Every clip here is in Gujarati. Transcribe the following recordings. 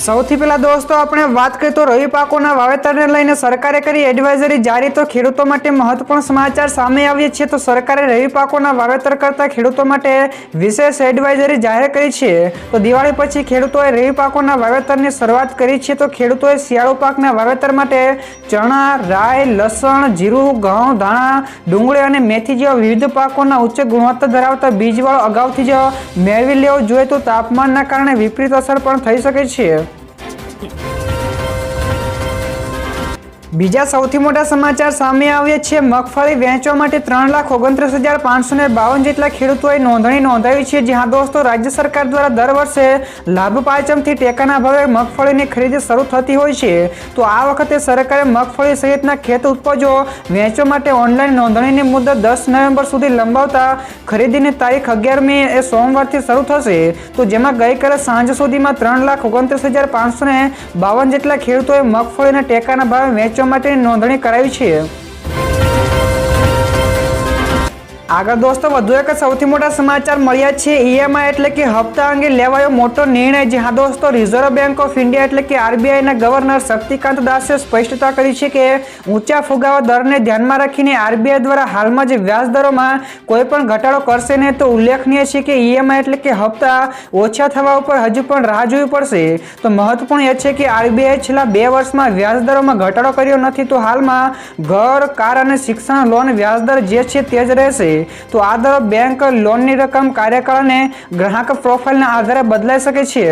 સૌથી પહેલા દોસ્તો આપણે વાત કરીએ તો રવિ પાકોના વાવેતરને લઈને સરકારે કરી એડવાઇઝરી જારી। તો ખેડૂતો માટે મહત્વપૂર્ણ સમાચાર સામે આવ્યા છે। તો સરકારે રવિ પાકોના વાવેતર કરતા ખેડૂતો માટે વિશેષ એડવાઇઝરી જાહેર કરી છે। તો દિવાળી પછી ખેડૂતોએ રવિ પાકોના વાવેતરની શરૂઆત કરી છે। તો ખેડૂતોએ શિયાળુ પાકના વાવેતર માટે ચણા, રાઈ, લસણ, જીરું, ઘઉં, ધાણા, ડુંગળી અને મેથી જેવા વિવિધ પાકોના ઉચ્ચ ગુણવત્તા ધરાવતા બીજવાળો અગાઉથી જ મેળવી લેવો જોઈએ। તો તાપમાનના કારણે વિપરીત અસર પણ થઈ શકે છે। બીજા સૌથી મોટા સમાચાર સામે આવ્યા છે। મગફળી વેચવા માટે 3,29,552 જેટલા ખેડૂતોએ નોંધણી નોંધાવી છે। જ્યાં દોસ્તો રાજ્ય સરકાર દ્વારા દર વર્ષે લાભ પાંચમથી ટેકાના ભાવે મગફળીની ખરીદી શરૂ થતી હોય છે। તો આ વખતે સરકારે મગફળી સહિતના ખેત ઉત્પાદનો વેચવા માટે ઓનલાઈન નોંધણીની મુદત 10 નવેમ્બર સુધી લંબાવતા ખરીદીની તારીખ 11મી એ સોમવારથી શરૂ થશે। તો જેમાં ગઈકાલે સાંજ સુધીમાં 3,29,552 જેટલા ખેડૂતોએ મગફળીના ટેકાના ભાવે વેચવા માટેની નોંધણી કરાવી છે। આગળ દોસ્તો વધુ એક સૌથી મોટા સમાચાર મળ્યા છે। ઈએમઆઈ એટલે કે હપ્તા અંગે લેવાયો મોટો નિર્ણય। જ્યાં દોસ્તો રિઝર્વ બેંક ઓફ ઇન્ડિયા એટલે કે આરબીઆઈના ગવર્નર શક્તિકાંત દાસે સ્પષ્ટતા કરી છે કે ઊંચા ફુગાવા દરને ધ્યાનમાં રાખીને આરબીઆઈ દ્વારા હાલમાં જ વ્યાજ દરોમાં કોઈ પણ ઘટાડો કરશે નહીં। તો ઉલ્લેખનીય છે કે ઈએમઆઈ એટલે કે હપ્તા ઓછા થવા ઉપર હજુ પણ રાહ જોવી પડશે। તો મહત્વપૂર્ણ એ છે કે આરબીઆઈ છેલ્લા 2 વર્ષમાં વ્યાજ દરોમાં ઘટાડો કર્યો નથી। તો હાલમાં ઘર, કાર અને શિક્ષણ લોન વ્યાજદર જે છે તે જ રહેશે। તો આ દર બેંક લોનની રકમ, કાર્યકાળ અને ગ્રાહક પ્રોફાઇલના આધારે બદલાઈ શકે છે।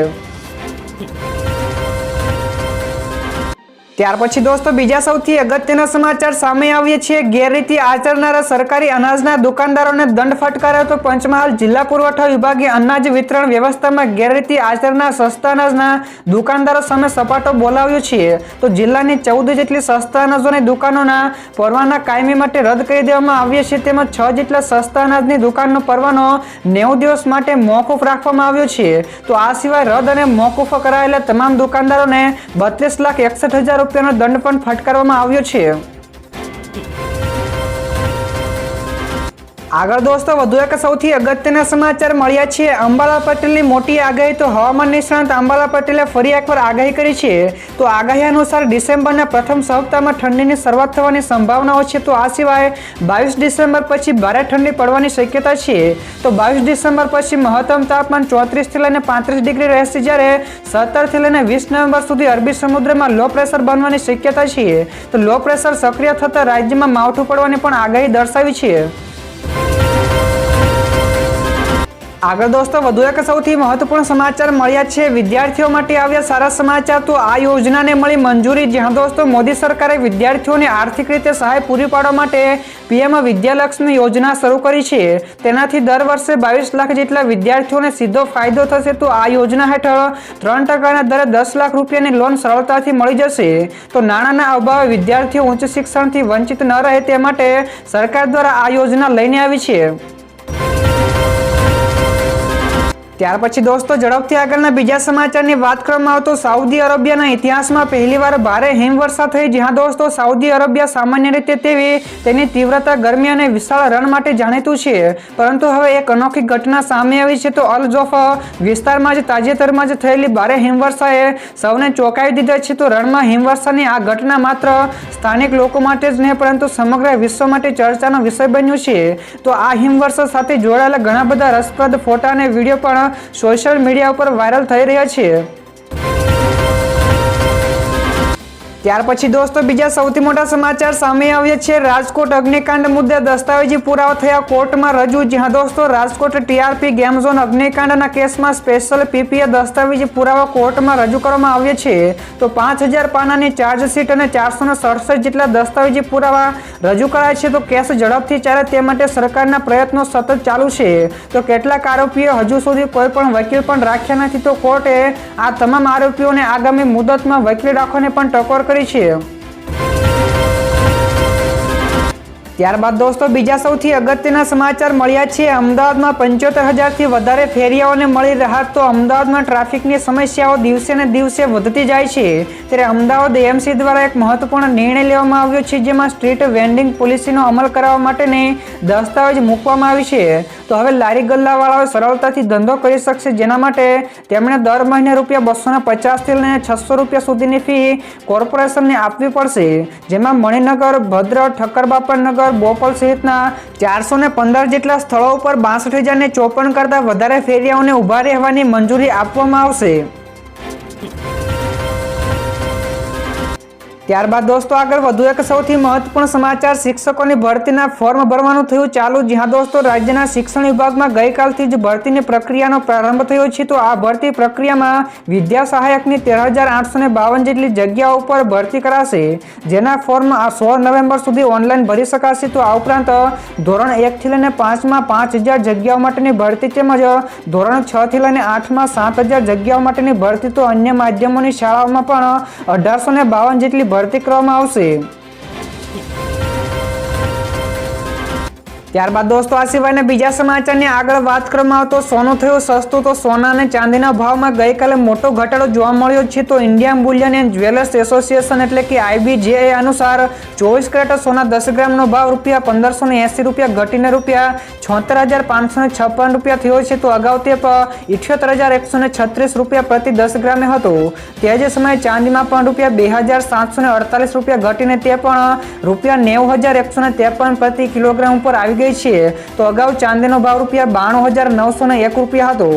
ત્યાર પછી દોસ્તો બીજા સૌથી અગત્યના સમાચાર સામે આવ્યા છે। ગેરરીતિ આચરનારા સરકારી અનાજના દુકાનદારોને દંડ ફટકાર્યો। તો પંચમહાલ જિલ્લા પુરવઠા વિભાગે અનાજ વિતરણ વ્યવસ્થામાં ગેરરીતિ આચરનાર સસ્તા અનાજના દુકાનદારો સામે સપાટો બોલાવ્યો છે। તો જિલ્લાની 14 જેટલી સસ્તા અનાજોની દુકાનોના પરવાના કાયમી માટે રદ કરી દેવામાં આવ્યા છે। તેમજ 6 જેટલા સસ્તા અનાજની દુકાનનો પરવાનો 90 દિવસ માટે મોકૂફ રાખવામાં આવ્યો છે। તો આ સિવાય રદ અને મોકૂફ કરાયેલા તમામ દુકાનદારોને 32,61,000 રૂપિયાનો દંડ પણ ફટકારવામાં આવ્યો છે। આગળ દોસ્તો વધુ એક સૌથી અગત્યના સમાચાર મળ્યા છે। અંબાલાલ પટેલની મોટી આગાહી। તો હવામાન નિષ્ણાત અંબાલાલ પટેલે ફરી એકવાર આગાહી કરી છે। તો આગાહી અનુસાર ડિસેમ્બરના પ્રથમ સપ્તાહમાં ઠંડીની શરૂઆત થવાની સંભાવનાઓ છે। તો આ સિવાય 22 ડિસેમ્બર પછી ભારે ઠંડી પડવાની શક્યતા છે। તો 22 ડિસેમ્બર પછી મહત્તમ તાપમાન 34 થી લઈને 35 ડિગ્રી રહેશે, જ્યારે 17 થી લઈને 20 નવેમ્બર સુધી અરબી સમુદ્રમાં લો પ્રેશર બનવાની શક્યતા છે। તો લો પ્રેશર સક્રિય થતા રાજ્યમાં માવઠું પડવાની પણ આગાહી દર્શાવી છે। આગળ દોસ્તો વધુ એક સૌથી મહત્વપૂર્ણ સમાચાર મળ્યા છે। વિદ્યાર્થીઓ માટે આવ્યા સારા સમાચાર। તો આ યોજનાને મળી મંજૂરી। જ્યાં દોસ્તો મોદી સરકારે વિદ્યાર્થીઓને આર્થિક રીતે સહાય પૂરી પાડવા માટે પીએમ વિદ્યાલક્ષ્મી યોજના શરૂ કરી છે। તેનાથી દર વર્ષે 22 લાખ જેટલા વિદ્યાર્થીઓને સીધો ફાયદો થશે। તો આ યોજના હેઠળ 3% દરે 10 લાખ રૂપિયાની લોન સરળતાથી મળી જશે। તો નાણાંના અભાવે વિદ્યાર્થીઓ ઉચ્ચ શિક્ષણથી વંચિત ન રહે તે માટે સરકાર દ્વારા આ યોજના લઈને આવી છે। ત્યાર પછી દોસ્તો ઝડપથી આગળના બીજા સમાચારની વાત કરવામાં આવે તો સાઉદી અરેબિયાના ઇતિહાસમાં પહેલીવાર ભારે હિમવર્ષા થઈ। જ્યાં દોસ્તો સાઉદી અરેબિયા સામાન્ય રીતે તેની તીવ્રતા, ગરમી અને વિશાળ રણ માટે જાણીતું છે, પરંતુ હવે એક અનોખી ઘટના સામે આવી છે। તો અલ જોફ વિસ્તારમાં જ તાજેતરમાં જ થયેલી ભારે હિમવર્ષાએ સૌને ચોંકાવી દીધા છે। તો રણમાં હિમવર્ષાની આ ઘટના માત્ર સ્થાનિક લોકો માટે જ નહીં પરંતુ સમગ્ર વિશ્વ માટે ચર્ચાનો વિષય બન્યું છે। તો આ હિમવર્ષા સાથે જોડાયેલા ઘણા બધા રસપ્રદ ફોટા અને વિડીયો પણ સોશિયલ મીડિયા ઉપર વાયરલ થઈ રહ્યા છે। ત્યાર પછી દોસ્તો બીજા સૌથી મોટા સમાચાર સામે આવ્યા છે। રાજકોટ અગ્નિકાંડ મુદ્દે દસ્તાવેજી પુરાવા થયા કોર્ટમાં રજૂ। જ્યાં દોસ્તો રાજકોટ ટીઆરપી ગેમ ઝોન અગ્નિકાંડના કેસમાં સ્પેશિયલ પીપીએ દસ્તાવેજી પુરાવા કોર્ટમાં રજૂ કરવામાં આવ્યા છે। તો 5000 પાનાની ચાર્જશીટ અને 467 જેટલા દસ્તાવેજી પુરાવા રજૂ કરાયા છે। તો કેસ ઝડપથી ચાલે તે માટે સરકારના પ્રયત્નો સતત ચાલુ છે। તો કેટલાક આરોપીઓ હજુ સુધી કોઈ પણ વકીલ પણ રાખ્યા નથી। તો કોર્ટે આ તમામ આરોપીઓને આગામી મુદતમાં વકીલ રાખવાની પણ ટકોર કરી છે। ત્યારબાદ દોસ્તો બીજા સૌથી અગત્યના સમાચાર મળ્યા છે અમદાવાદમાં 75,000થી વધારે ફેરિયાઓને મળી રાહત। તો અમદાવાદમાં ટ્રાફિકની સમસ્યાઓ દિવસે ને દિવસે વધતી જાય છે ત્યારે અમદાવાદ એએમસી દ્વારા એક મહત્વપૂર્ણ નિર્ણય લેવામાં આવ્યો છે જેમાં સ્ટ્રીટ વેન્ડિંગ પોલિસીનો અમલ કરવા માટેની દસ્તાવેજ મૂકવામાં આવી છે। તો હવે લારી ગલ્લાવાળાઓ સરળતાથી ધંધો કરી શકશે જેના માટે તેમણે દર મહિને ₹250થી લઈને ₹600 સુધીની ફી કોર્પોરેશનને આપવી પડશે જેમાં મણિનગર, ભદ્ર, ઠક્કરબાપાનગર, બોપલ સહિતના 415 જેટલા સ્થળો ઉપર 62,054 કરતાં વધારે ફેરિયાઓને ઊભા રહેવાની મંજૂરી આપવામાં આવશે। ત્યારબાદ દોસ્તો આગળ વધુ એક સૌથી મહત્વપૂર્ણ સમાચાર શિક્ષકોની ભરતીના ફોર્મ ભરવાનું થયું ચાલુ। જી હા દોસ્તો, રાજ્યના શિક્ષણ વિભાગમાં ગઈકાલથી જ ભરતીની પ્રક્રિયાનો પ્રારંભ થયો છે। તો આ ભરતી પ્રક્રિયામાં વિદ્યા સહાયકની 13,852 જેટલી જગ્યાઓ ઉપર ભરતી કરાશે જેના ફોર્મ 16 નવેમ્બર સુધી ઓનલાઈન ભરી શકાશે। તો આ ઉપરાંત ધોરણ 1થી લઈને 5માં 5,000 જગ્યાઓ માટેની ભરતી તેમજ ધોરણ 6થી લઈને 8માં 7,000 જગ્યાઓ માટેની ભરતી તો અન્ય માધ્યમોની શાળાઓમાં પણ 1,852 જેટલી ભરતી કરવામાં આવશે। ત્યારબાદ દોસ્તો આ સિવાયના બીજા સમાચારની આગળ વાત કરવામાં આવે તો સોનું થયું સસ્તું। તો સોના અને ચાંદીના ભાવમાં ગઈકાલે મોટો ઘટાડો જોવા મળ્યો છે। તો Indian Boolean and jewellers association એટલે કે IBJA અનુસાર 24 કેરેટ સોના 10 ગ્રામનો ભાવ ₹1,580 ઘટીને ₹76,556 થયો છે। તો અગાઉ તે ₹78,136 પ્રતિ 10 ગ્રામે હતો। તે જ સમયે ચાંદીમાં પણ ₹2,748 ઘટીને તે પણ ₹90,153 પ્રતિ કિલોગ્રામ ઉપર આવી ગઈ છે। તો અગાઉ ચાંદીનો ભાવ ₹92,901 હતો।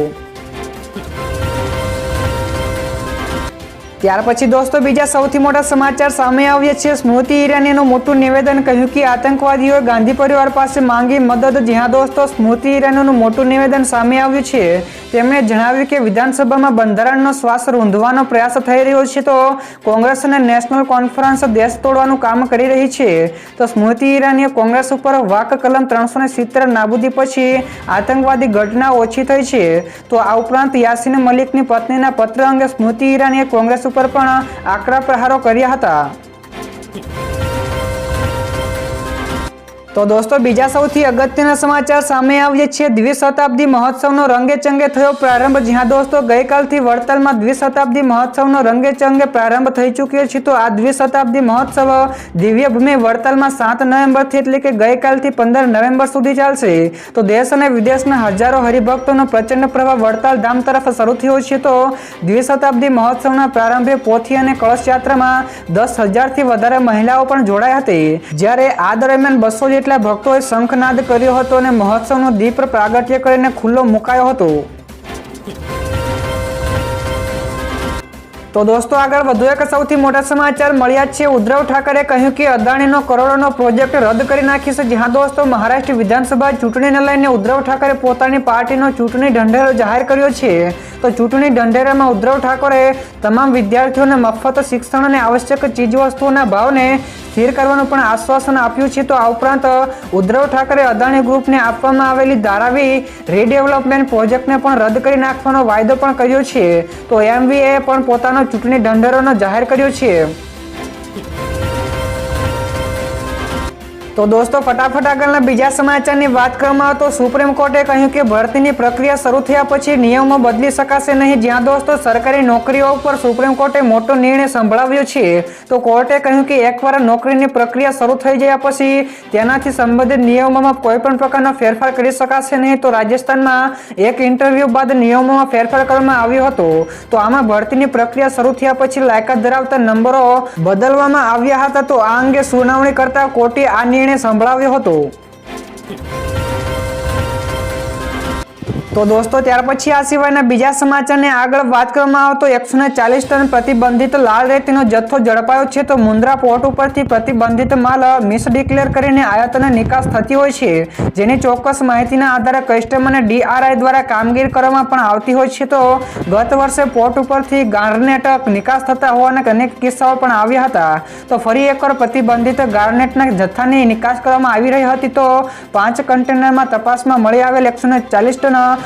ત્યાર પછી દોસ્તો બીજા સૌથી મોટા સમાચાર સામે આવ્યા છે સ્મૃતિ ઈરાનીનું મોટું નિવેદન, કહ્યું કે આતંકવાદીઓએ ગાંધી પરિવાર પાસે માંગી મદદ। જ્યાં દોસ્તો સ્મૃતિ ઈરાનીનું મોટું નિવેદન સામે આવ્યું છે। તેમણે જણાવ્યું કે વિધાનસભામાં બંધારણનો શ્વાસ રૂંધવાનો પ્રયાસ થઈ રહ્યો છે તો કોંગ્રેસ અને નેશનલ કોન્ફરન્સ દેશ તોડવાનું કામ કરી રહી છે। તો સ્મૃતિ ઈરાનીએ કોંગ્રેસ ઉપર વાક કલમ 370 નાબૂદી પછી આતંકવાદી ઘટના ઓછી થઈ છે। તો આ ઉપરાંત યાસીન મલિકની પત્નીના પત્ર અંગે સ્મૃતિ ઈરાનીએ કોંગ્રેસ ઉપર પણ આકરા પ્રહારો કર્યા હતા। તો દોસ્તો બીજા સૌથી અગત્યના સમાચાર સામે આવ્યા છે દ્વિશતાબ્દી મહોત્સવનો રંગે ચંગે થયો પ્રારંભ। જ્યાં દોસ્તો ગઈકાલથી વડતાલમાં દ્વિશતાબ્દી મહોત્સવનો રંગે ચંગે પ્રારંભ થઈ ચૂક્યો છે। તો આ દ્વિશતાબ્દી મહોત્સવ દિવ્ય ભૂમિ વડતાલમાં 7 નવેમ્બરથી એટલે કે ગઈકાલથી 15 નવેમ્બર સુધી ચાલશે। તો દેશ અને વિદેશના હજારો હરિભક્તોનો પ્રચંડ પ્રવાહ વડતાલ ધામ તરફ શરૂ થયો છે। તો દ્વિશતાબ્દી મહોત્સવના પ્રારંભે પોથી અને કળશ યાત્રામાં 10,000થી વધારે મહિલાઓ પણ જોડાઈ હતી જ્યારે આ દરમિયાન 200 જેટલા ભક્તોએ શંખનાદ કર્યો હતો અને મહોત્સવનો દીપ પ્રાગટ્ય કરીને ખુલ્લો મુકાયો હતો। તો દોસ્તો આગળ વધુ એક સૌથી મોટા સમાચાર મળ્યા છે। ઉદ્ધવ ઠાકરે કહ્યું કે અદાણીનો કરોડોનો પ્રોજેક્ટ રદ કરી નાખીશે। જ્યાં દોસ્તો મહારાષ્ટ્ર વિધાનસભા ચૂંટણીને લઈને ઉદ્ધવ ઠાકરે પોતાની પાર્ટીનો ચૂંટણી ઢંઢેરો જાહેર કર્યો છે। તો ચૂંટણી ઢંઢેરામાં ઉદ્ધવ ઠાકરે તમામ વિદ્યાર્થીઓને મફત શિક્ષણ અને આવશ્યક ચીજવસ્તુઓના ભાવને સ્થિર કરવાનું પણ આશ્વાસન આપ્યું છે। તો આ ઉપરાંત ઉદ્ધવ ઠાકરે અદાણી ગ્રુપને આપવામાં આવેલી ધારાવી રીડેવલપમેન્ટ પ્રોજેક્ટને પણ રદ કરી નાખવાનો વાયદો પણ કર્યો છે। તો MVAએ પણ પોતાનો ચૂંટણી ઢંઢેરો જાહેર કર્યો છે। તો દોસ્તો ફટાફટ આગળના બીજા સમાચારની વાત કરવામાં આવે તો સુપ્રીમ કોર્ટે કહ્યું કે ભરતીની પ્રક્રિયા શરૂ થયા પછી નિયમો બદલી શકાશે નહીં। જ્યાં દોસ્તો સરકારી નોકરીઓ ઉપર સુપ્રીમ કોર્ટે મોટો નિર્ણય સંભળાવ્યો છે। તો કોર્ટે કહ્યું કે એકવાર નોકરીની પ્રક્રિયા શરૂ થઈ ગયા પછી તેનાથી સંબંધિત નિયમોમાં કોઈ પણ પ્રકારનો ફેરફાર કરી શકાશે નહીં। તો રાજસ્થાનમાં એક ઇન્ટરવ્યૂ બાદ નિયમોમાં ફેરફાર કરવામાં આવ્યો હતો। તો આમાં ભરતીની પ્રક્રિયા શરૂ થયા પછી લાયકાત ધરાવતા નંબરો બદલવામાં આવ્યા હતા। તો આ અંગે સુનાવણી કરતા કોર્ટે આ નિર્ણય સંભળાવ્યો હતો। તો દોસ્તો ત્યાર પછી આ સિવાયના બીજા સમાચારની આગળ વાત કરવામાં આવે તો 140 ટન પ્રતિબંધિત લાલ રેતીનો જથ્થો ઝડપાયો છે। તો મુન્દ્રા પોર્ટ ઉપરથી પ્રતિબંધિત માલ મિસડિક્લેર કરીને આયાત અને નિકાસ થતી હોય છે જેની ચોક્કસ માહિતીના આધારે કસ્ટમ અને DRI દ્વારા કામગીરી કરવામાં પણ આવતી હોય છે। તો ગત વર્ષે પોર્ટ ઉપરથી ગાર્નેટ નિકાસ થતા હોવાના અનેક કિસ્સાઓ પણ આવ્યા હતા। તો ફરી એકવાર પ્રતિબંધિત ગાર્નેટના જથ્થાની નિકાસ કરવામાં આવી રહી હતી। તો 5 કન્ટેનરમાં તપાસમાં મળી આવેલ 140 ટન